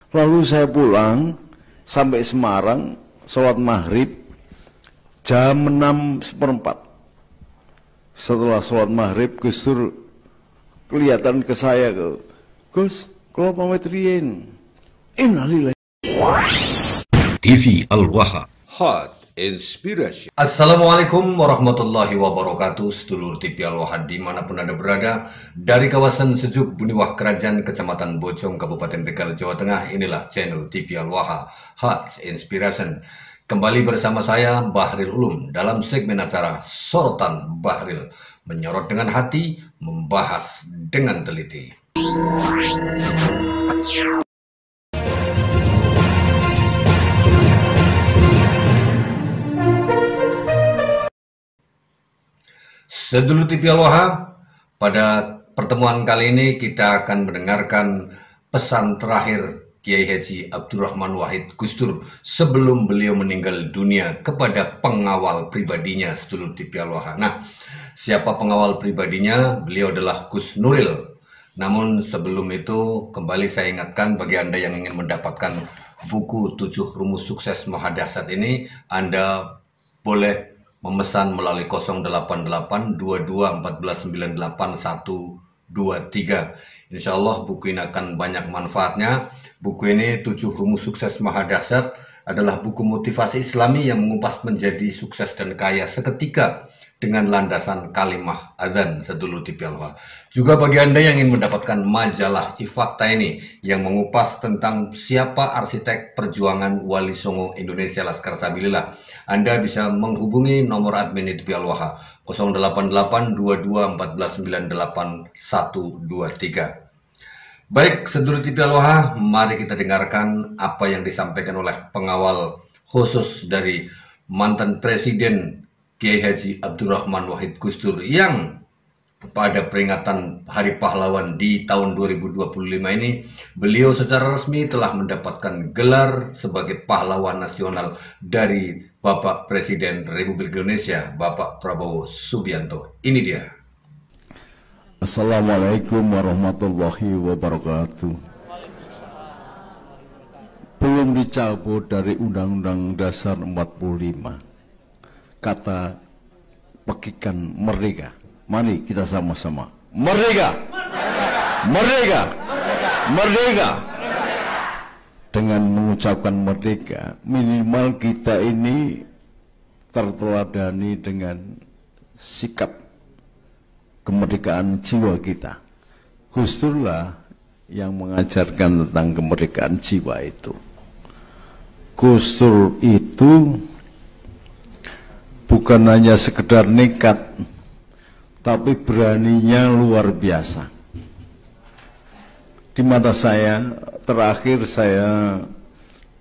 Lalu saya pulang sampai Semarang, sholat maghrib jam 6:15. Setelah sholat maghrib, Gus Dur kelihatan ke saya, Gus, kalau pamit riyen. Innalillahi. TV Al-Waha. Hot Inspiration. Assalamualaikum warahmatullahi wabarakatuh. Sedulur TV Al-Waha dimanapun Anda berada, dari kawasan sejuk Buniwah Kerajaan Kecamatan Bojong Kabupaten Tegal Jawa Tengah, inilah channel TV Al-Waha Hot Inspiration. Kembali bersama saya Bahril Ulum dalam segmen acara Sorotan Bahril, menyorot dengan hati, membahas dengan teliti. Sedulur TV Al-Waha, pada pertemuan kali ini kita akan mendengarkan pesan terakhir Kiai Haji Abdurrahman Wahid Gus Dur sebelum beliau meninggal dunia kepada pengawal pribadinya, sedulur TV Al-Waha. Nah, siapa pengawal pribadinya? Beliau adalah Gus Nuril. Namun sebelum itu, kembali saya ingatkan bagi Anda yang ingin mendapatkan buku 7 Rumus Sukses Mahadahsyat ini, Anda boleh memesan melalui 0818214981123. Insya Allah buku ini akan banyak manfaatnya. Buku ini 7 Rumus Sukses Mahadahsyat adalah buku motivasi Islami yang mengupas menjadi sukses dan kaya seketika dengan landasan kalimah adzan, sedulur TV Al-Waha. Juga bagi Anda yang ingin mendapatkan majalah Ifakta ini yang mengupas tentang siapa arsitek perjuangan Wali Songo Indonesia Laskar Sabilillah, Anda bisa menghubungi nomor admin TV Al-Waha 08822498123. Baik, sedulur TV Al-Waha, mari kita dengarkan apa yang disampaikan oleh pengawal khusus dari mantan Presiden Kiai Haji Abdurrahman Wahid Gus Dur yang pada peringatan Hari Pahlawan di tahun 2025 ini, beliau secara resmi telah mendapatkan gelar sebagai pahlawan nasional dari Bapak Presiden Republik Indonesia, Bapak Prabowo Subianto. Ini dia. Assalamualaikum warahmatullahi wabarakatuh. Belum dicabut dari Undang-Undang Dasar 45 kata pekikan merdeka. Mari kita sama-sama merdeka, merdeka, merdeka. Dengan mengucapkan merdeka, minimal kita ini terteladani dengan sikap kemerdekaan jiwa kita. Gus Dur lah yang mengajarkan tentang kemerdekaan jiwa itu. Gus Dur itu bukan hanya sekedar nekat, tapi beraninya luar biasa. Di mata saya, terakhir saya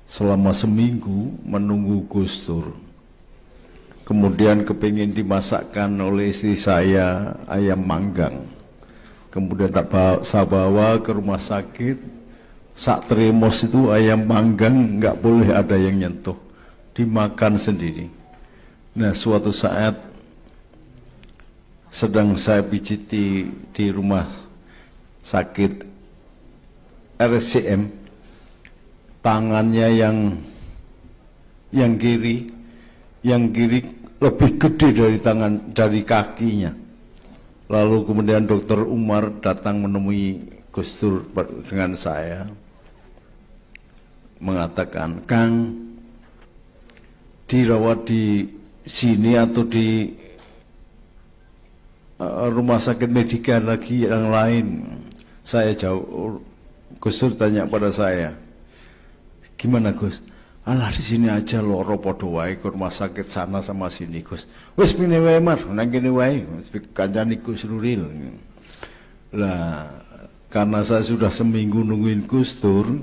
selama seminggu menunggu Gus Dur. Kemudian kepingin dimasakkan oleh istri saya ayam manggang. Kemudian saya bawa ke rumah sakit, sak teremos itu ayam manggang nggak boleh ada yang nyentuh, dimakan sendiri. Nah, suatu saat sedang saya pijiti di rumah sakit RSCM, tangannya yang kiri lebih gede dari kakinya. Lalu kemudian Dokter Umar datang menemui Gus Dur dengan saya, mengatakan, "Kang, dirawat di sini atau di rumah sakit medika lagi yang lain?" Saya jawab, Gus Dur tanya pada saya, "Gimana Gus?" "Alah, di sini aja loro podo wae, ke rumah sakit sana sama sini Gus." "Wis mene wae Mar, nang kene wae, kancane Gus Nuril." Lah, karena saya sudah seminggu nungguin Gus Dur,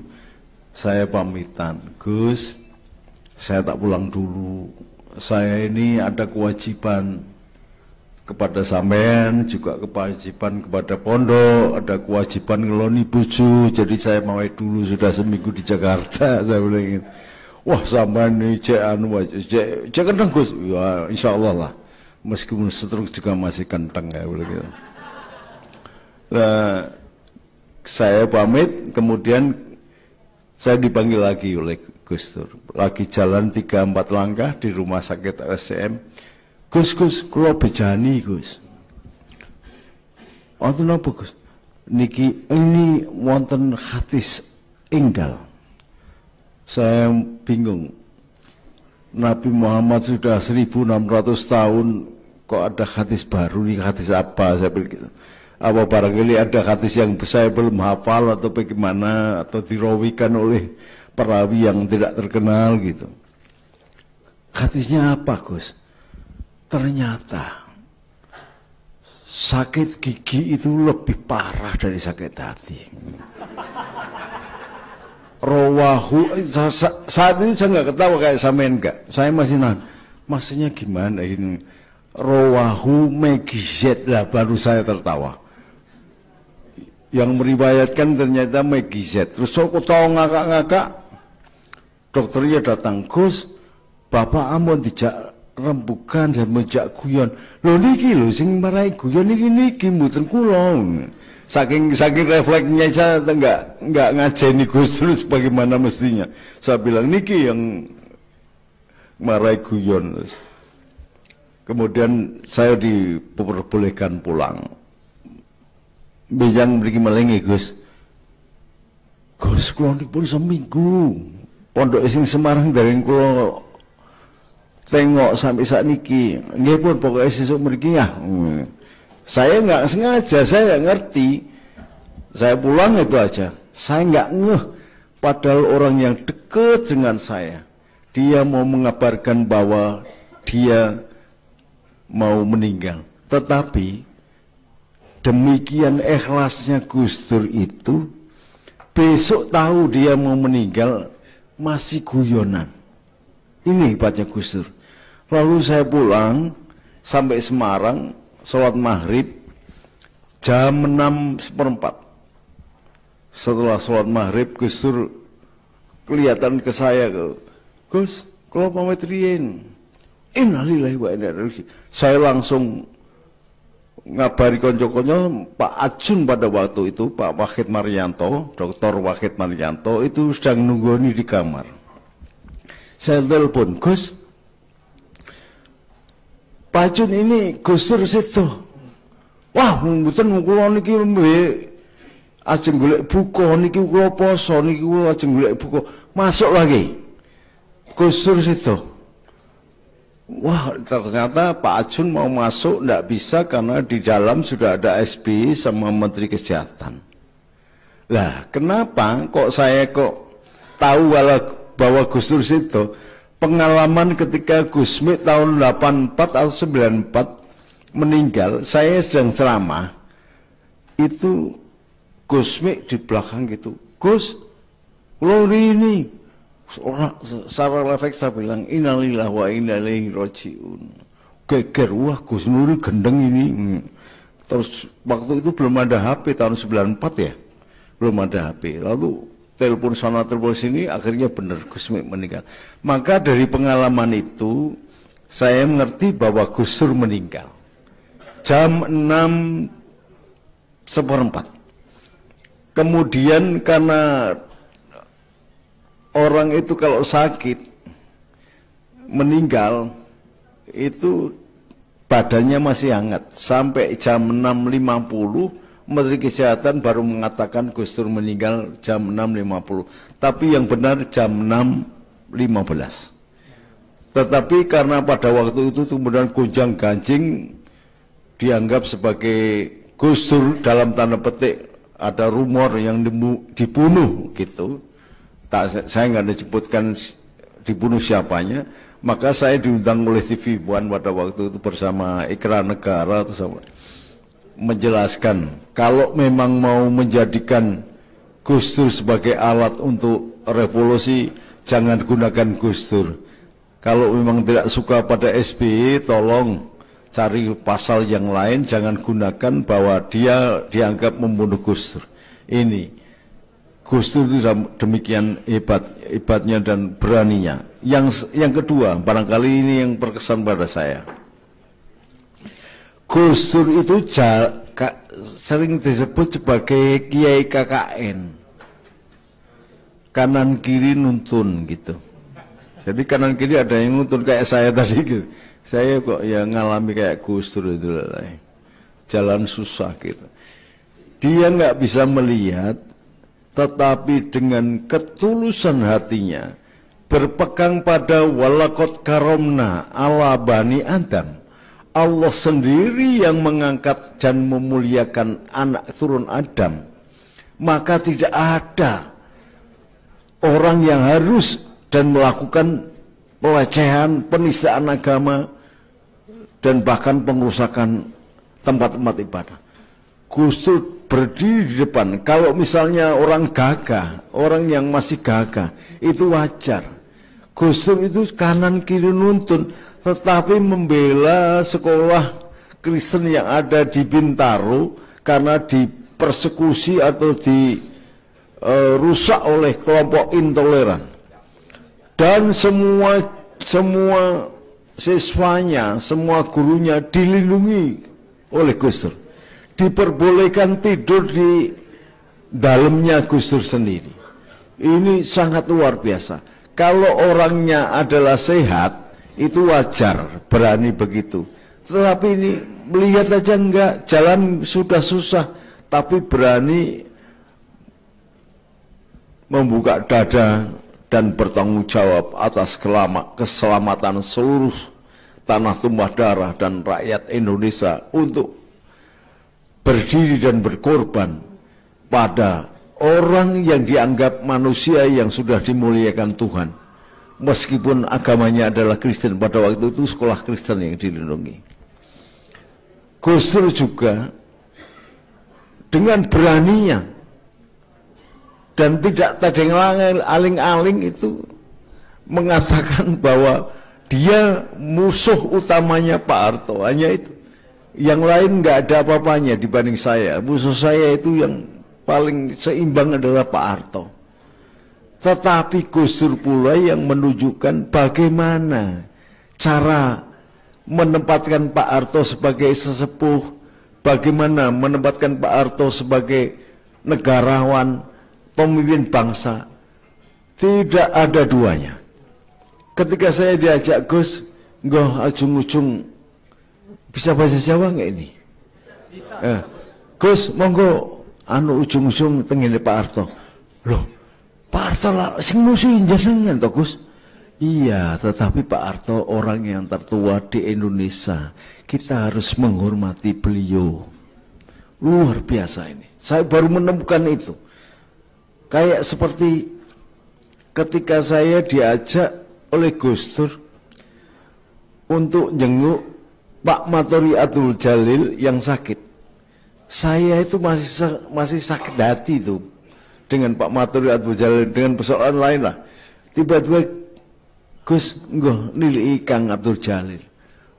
saya pamitan, "Gus, saya tak pulang dulu. Saya ini ada kewajiban kepada sampean, juga kewajiban kepada pondok, ada kewajiban ngeloni bojo, jadi saya mau dulu, sudah seminggu di Jakarta." Saya bilang, "Wah, sampean ini cek kenteng Gus." "Ya, insya Allah lah, meskipun stroke juga masih kenteng," ya begitu. Nah, saya pamit, kemudian Saya dipanggil lagi oleh Gus Dur. Lagi jalan 3-4 langkah di rumah sakit RSCM. Gus, kula bejani Gus. Wonten napa Gus? Niki ini wonten hadis enggal. Saya bingung. Nabi Muhammad sudah 1600 tahun kok ada hadis baru, ini hadis apa? Saya pikir apa barangkali ada hadis yang saya belum hafal atau bagaimana, atau dirawikan oleh perawi yang tidak terkenal gitu. Hadisnya apa Gus? Ternyata sakit gigi itu lebih parah dari sakit hati. Rawahu, saat itu saya nggak ketawa kayak sampean enggak. Saya masih maksudnya gimana ini? Rawahu Megizet, lah baru saya tertawa. Yang meriwayatkan ternyata Megizet. Terus aku tahu ngakak-ngakak, dokternya datang, Gus, Bapak amun dijak rembukan dan menjak guyon. Lho niki lho sing marai guyon niki mboten kula. Saking refleksnya saya enggak ngajeni Gus Dur sebagaimana mestinya. Saya bilang niki yang marai guyon. Kemudian saya diperbolehkan pulang. Bejang mriki melengi Gus. Gus kula niku pun seminggu. Pondok sing Semarang dari kula tengok sampai saat niki. Nggih pun pokoknya sesuk mriki ya. Saya nggak sengaja, saya nggak ngerti. Saya pulang itu aja. Saya nggak ngeh. Padahal orang yang dekat dengan saya, dia mau mengabarkan bahwa dia mau meninggal. Tetapi demikian ikhlasnya Gus Dur itu, besok tahu dia mau meninggal masih guyonan. Ini hebatnya Gus Dur. Lalu saya pulang sampai Semarang, sholat maghrib jam 6:15. Setelah sholat maghrib Gus Dur kelihatan ke saya, Gus, kalau pamit riyen. Innalillahi wa inna ilaihi raji'un. Saya langsung ngabari konco-konco Pak Ajun pada waktu itu, Pak Wahid Maryanto, Dr. Wahid Maryanto itu sedang nunggoni di kamar. Saya telepon, Gus, Pak Ajun ini Gus Dur situ. Wah, mboten kula niki ajeng golek buka niki kula poso niki kula ajeng golek buka. Masuk lagi. Gus Dur situ. Wah, ternyata Pak Ajun mau masuk tidak bisa karena di dalam sudah ada SBY sama Menteri Kesehatan. Lah, kenapa kok saya tahu bahwa Gus Dur situ? Pengalaman ketika Gusmi tahun 84 atau 94 meninggal, saya sedang ceramah, itu Gusmi di belakang gitu, Gus, lo ini, secara refleks saya bilang, innalillahi wa inna ilaihi raji'un. Geger, wah Gus Nur gendeng ini. Terus waktu itu belum ada HP, tahun 94 ya, belum ada HP. Lalu telepon sana telepon sini, akhirnya benar Gus meninggal. Maka dari pengalaman itu saya mengerti bahwa Gus Dur meninggal jam 6:15. Kemudian karena orang itu kalau sakit meninggal itu badannya masih hangat, sampai jam 6:50 Menteri Kesehatan baru mengatakan Gus Dur meninggal jam 6:50. Tapi yang benar jam 6:15. Tetapi karena pada waktu itu kemudian gonjang ganjing dianggap sebagai Gus Dur dalam tanda petik, ada rumor yang dibunuh gitu. Saya nggak disebutkan dibunuh siapanya. Maka saya diundang oleh TV One pada waktu itu bersama Ikra Negara atau sama, menjelaskan kalau memang mau menjadikan Gus Dur sebagai alat untuk revolusi, jangan gunakan Gus Dur. Kalau memang tidak suka pada SBY, tolong cari pasal yang lain, jangan gunakan bahwa dia dianggap membunuh Gus Dur. Ini Gus Dur itu demikian hebatnya dan beraninya. Yang kedua, barangkali ini yang berkesan pada saya. Gus Dur itu sering disebut sebagai Kiai KKN. kanan kiri nuntun gitu. Jadi kanan kiri ada yang nuntun kayak saya tadi gitu. Saya kok ya ngalami kayak Gus Dur itu lah. Jalan susah gitu. Dia nggak bisa melihat, tetapi dengan ketulusan hatinya berpegang pada walaqad karomna ala bani Adam. Allah sendiri yang mengangkat dan memuliakan anak turun Adam. Maka tidak ada orang yang harus dan melakukan pelecehan, penistaan agama, dan bahkan pengerusakan tempat-tempat ibadah. Gus Dur berdiri di depan. Kalau misalnya orang gagah, orang yang masih gagah, itu wajar. Gus Dur itu kanan kiri nuntun, tetapi membela sekolah Kristen yang ada di Bintaro karena dipersekusi atau dirusak oleh kelompok intoleran. Dan semua siswanya, semua gurunya dilindungi oleh Gus Dur. Diperbolehkan tidur di dalamnya Gus Dur sendiri. Ini sangat luar biasa. Kalau orangnya adalah sehat, itu wajar, berani begitu. Tetapi ini melihat aja enggak, jalan sudah susah, tapi berani membuka dada dan bertanggung jawab atas keselamatan seluruh tanah tumpah darah dan rakyat Indonesia untuk berdiri dan berkorban pada orang yang dianggap manusia yang sudah dimuliakan Tuhan. Meskipun agamanya adalah Kristen, pada waktu itu sekolah Kristen yang dilindungi. Gus Dur juga dengan beraninya dan tidak tadeng aling-aling itu mengatakan bahwa dia musuh utamanya Pak Harto, hanya itu. Yang lain nggak ada apa-apanya dibanding saya. Musuh saya itu yang paling seimbang adalah Pak Harto. Tetapi Gus Dur pula yang menunjukkan bagaimana cara menempatkan Pak Harto sebagai sesepuh, bagaimana menempatkan Pak Harto sebagai negarawan, pemimpin bangsa. Tidak ada duanya. Ketika saya diajak Gus, nggak ujung-ujung bisa bahasa Jawa nggak ini? Gus, monggo ujung-ujung tengene Pak Harto. Loh, Pak Harto lah sing musuhin jenengan toh Gus. Iya, tetapi Pak Harto orang yang tertua di Indonesia. Kita harus menghormati beliau. Luar biasa ini. Saya baru menemukan itu. Kayak seperti ketika saya diajak oleh Gus Dur untuk jenguk Pak Matori Abdul Jalil yang sakit. Saya itu masih sakit hati itu dengan Pak Matori Abdul Jalil, dengan persoalan lain lah. Tiba-tiba Gus nggih nilai Kang Abdul Jalil.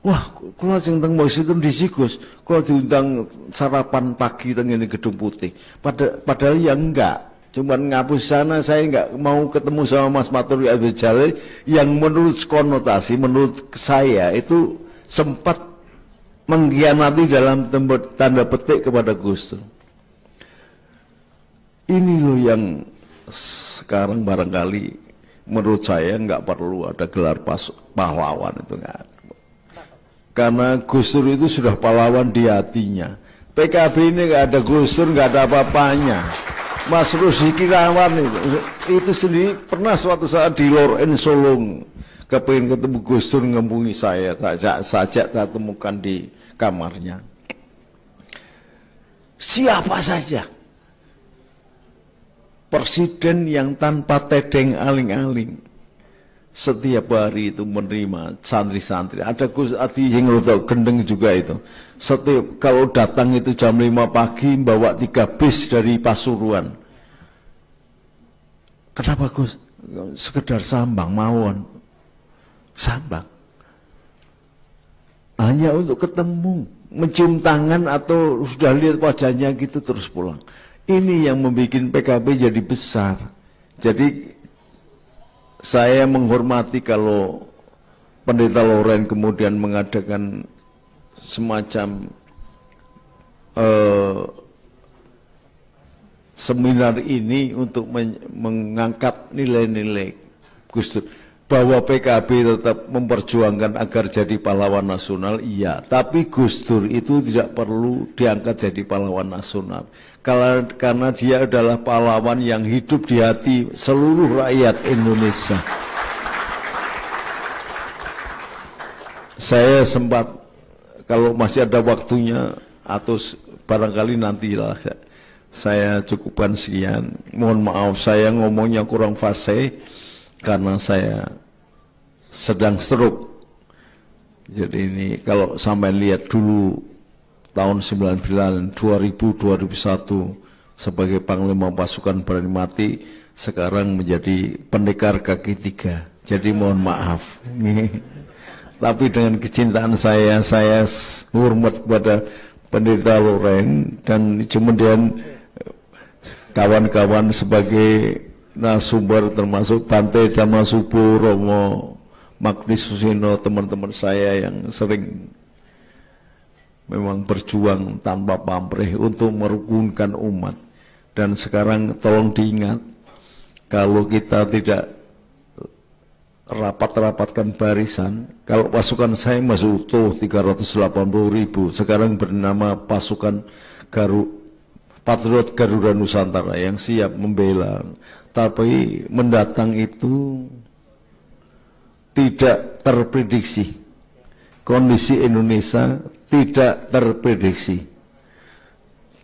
Wah, kalau sing teng itu disi Gus, kalau diundang sarapan pagi teng ini Gedung Putih. Padahal ya enggak. Cuman ngapus sana, saya nggak mau ketemu sama Mas Matori Abdul Jalil yang menurut konotasi, menurut saya itu sempat mengkhianati dalam tanda petik kepada Gus Dur. Ini loh yang sekarang barangkali menurut saya nggak perlu ada gelar pahlawan itu nggak. Karena Gus Dur itu sudah pahlawan di hatinya. PKB ini nggak ada Gus Dur, nggak ada apa-apanya. Mas Rusiki Rawan itu sendiri pernah suatu saat di Loren Solong kepengen ketemu Gus Dur, ngempungi saya temukan di kamarnya. Siapa saja presiden yang tanpa tedeng aling-aling setiap hari itu menerima santri-santri. Ada Gus Adi yang gendeng juga itu. Setiap kalau datang itu jam 5 pagi bawa 3 bis dari Pasuruan. Kenapa Gus? Sekedar sambang mawon. Sambang. Hanya untuk ketemu, mencium tangan atau sudah lihat wajahnya gitu terus pulang. Ini yang membuat PKB jadi besar. Jadi saya menghormati kalau Pendeta Loren kemudian mengadakan semacam seminar ini untuk mengangkat nilai-nilai Gus Dur. Bahwa PKB tetap memperjuangkan agar jadi pahlawan nasional, iya. Tapi Gus Dur itu tidak perlu diangkat jadi pahlawan nasional. Karena dia adalah pahlawan yang hidup di hati seluruh rakyat Indonesia. Saya sempat, kalau masih ada waktunya, atau barangkali nantilah, saya cukupkan sekian. Mohon maaf saya ngomongnya kurang fasih, karena saya sedang stroke. Jadi ini kalau sampai lihat dulu tahun 99, 2000, 2001 sebagai Panglima Pasukan Berani Mati, sekarang menjadi pendekar kaki 3. Jadi mohon maaf. Tapi dengan kecintaan saya hormat kepada Pendeta Loren dan kemudian kawan-kawan sebagai narasumber termasuk Bante Jamasubo, Romo Magdi Susino, teman-teman saya yang sering memang berjuang tanpa pamrih untuk merukunkan umat. Dan sekarang tolong diingat, kalau kita tidak rapat-rapatkan barisan, kalau pasukan saya masih utuh 380.000, sekarang bernama pasukan Patriot Garuda Nusantara yang siap membela. Tapi mendatang itu tidak terprediksi. Kondisi Indonesia tidak terprediksi.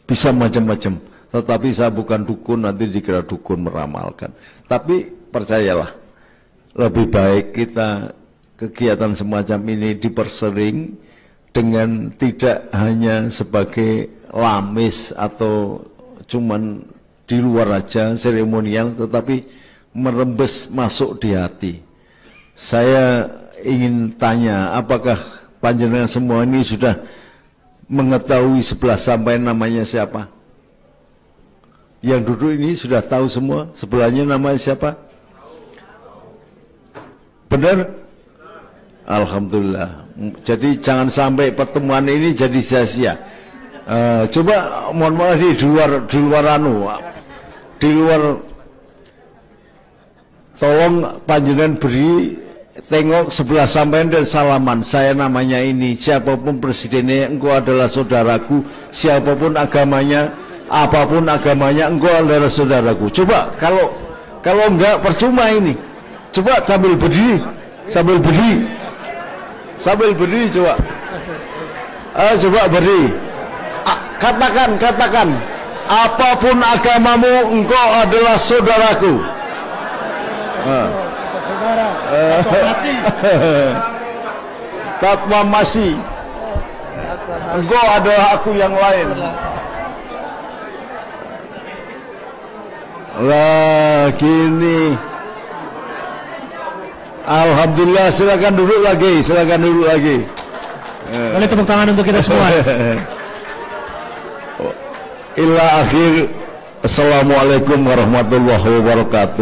Bisa macam-macam. Tetapi saya bukan dukun, nanti dikira dukun meramalkan. Tapi percayalah, lebih baik kita kegiatan semacam ini dipersering dengan tidak hanya sebagai lamis atau cuman di luar aja seremonial, tetapi merembes masuk di hati. Saya ingin tanya, apakah panjenengan semua ini sudah mengetahui sebelah sampai namanya siapa? Yang duduk ini sudah tahu semua sebelahnya namanya siapa? Benar? Alhamdulillah. Jadi jangan sampai pertemuan ini jadi sia-sia. Coba mohon maaf di luar tolong panjenengan beri tengok sebelah sampean dan salaman. Saya namanya ini, siapapun presidennya engkau adalah saudaraku, siapapun agamanya, apapun agamanya engkau adalah saudaraku. Coba kalau enggak percuma ini. Coba sambil berdiri coba. Coba berdiri. Katakan, apapun agamamu, engkau adalah saudaraku. Saudara, Tatwa Masih. Engkau adalah aku yang lain. Lah gini. Alhamdulillah, silakan duduk lagi. Boleh tepuk tangan untuk kita semua. Ila akhir. Assalamualaikum warahmatullahi wabarakatuh.